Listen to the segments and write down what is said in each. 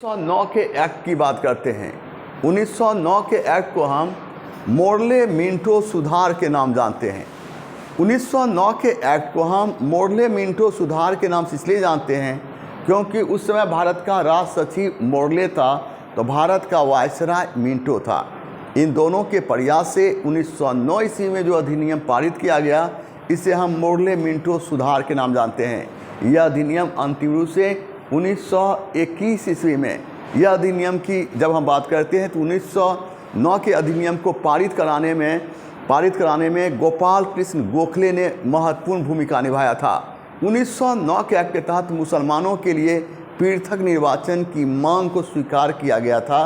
1909 के एक्ट की बात करते हैं। 1909 के एक्ट को हम मोर्ले मिंटो सुधार के नाम जानते हैं। 1909 के एक्ट को हम मोर्ले मिंटो सुधार के नाम से इसलिए जानते हैं क्योंकि उस समय भारत का राज सचिव मोर्ले था तो भारत का वायसराय मिंटो था। इन दोनों के प्रयास से 1909 ईस्वी में जो अधिनियम पारित किया गया इसे हम मोर्ले मिंटो सुधार के नाम जानते हैं। यह अधिनियम अंतिम रूप से 1921 ईस्वी में यह अधिनियम की जब हम बात करते हैं तो 1909 के अधिनियम को पारित कराने में गोपाल कृष्ण गोखले ने महत्वपूर्ण भूमिका निभाया था। 1909 के एक्ट के तहत मुसलमानों के लिए पृथक निर्वाचन की मांग को स्वीकार किया गया था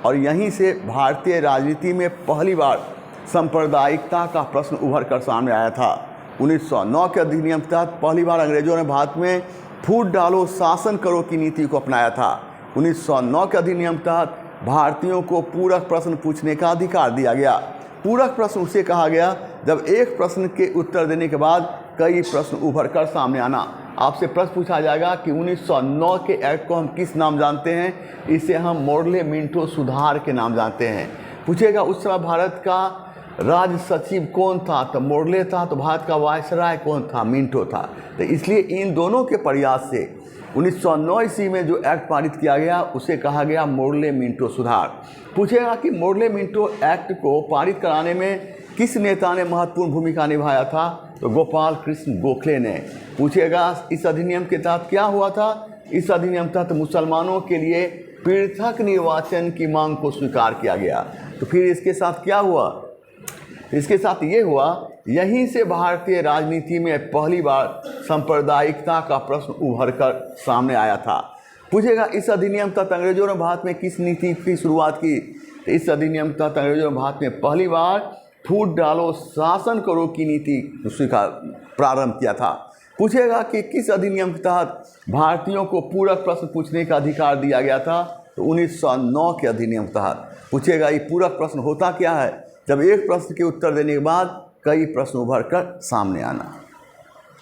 और यहीं से भारतीय राजनीति में पहली बार सांप्रदायिकता का प्रश्न उभर कर सामने आया था। 1909 के अधिनियम के तहत पहली बार अंग्रेजों ने भारत में फूट डालो शासन करो की नीति को अपनाया था। 1909 के अधिनियम के तहत भारतीयों को पूरक प्रश्न पूछने का अधिकार दिया गया। पूरक प्रश्न उसे कहा गया जब एक प्रश्न के उत्तर देने के बाद कई प्रश्न उभर कर सामने आना। आपसे प्रश्न पूछा जाएगा कि 1909 के एक्ट को हम किस नाम जानते हैं, इसे हम मोर्ले मिंटो सुधार के नाम जानते हैं। पूछेगा उस समय भारत का राज सचिव कौन था, तो मोर्ले था। तो भारत का वायसराय कौन था, मिंटो था। तो इसलिए इन दोनों के प्रयास से 1909 ईस्वी में जो एक्ट पारित किया गया उसे कहा गया मोर्ले मिंटो सुधार। पूछेगा कि मोर्ले मिंटो एक्ट को पारित कराने में किस नेता ने महत्वपूर्ण भूमिका निभाया था, तो गोपाल कृष्ण गोखले ने। पूछेगा इस अधिनियम के तहत क्या हुआ था, इस अधिनियम के तहत मुसलमानों के लिए पृथक निर्वाचन की मांग को स्वीकार किया गया। तो फिर इसके साथ क्या हुआ, इसके साथ ये हुआ, यहीं से भारतीय राजनीति में पहली बार सांप्रदायिकता का प्रश्न उभर कर सामने आया था। पूछेगा इस अधिनियम तहत अंग्रेजों ने भारत में किस नीति की शुरुआत की, तो इस अधिनियम तहत अंग्रेजों ने भारत में पहली बार फूट डालो शासन करो की नीति स्वीकार प्रारंभ किया था। पूछेगा कि किस अधिनियम के तहत भारतीयों को पूरक प्रश्न पूछने का अधिकार दिया गया था, तो 1909 के अधिनियम के तहत। पूछेगा ये पूरक प्रश्न होता क्या है, जब एक प्रश्न के उत्तर देने के बाद कई प्रश्न उभर कर सामने आना।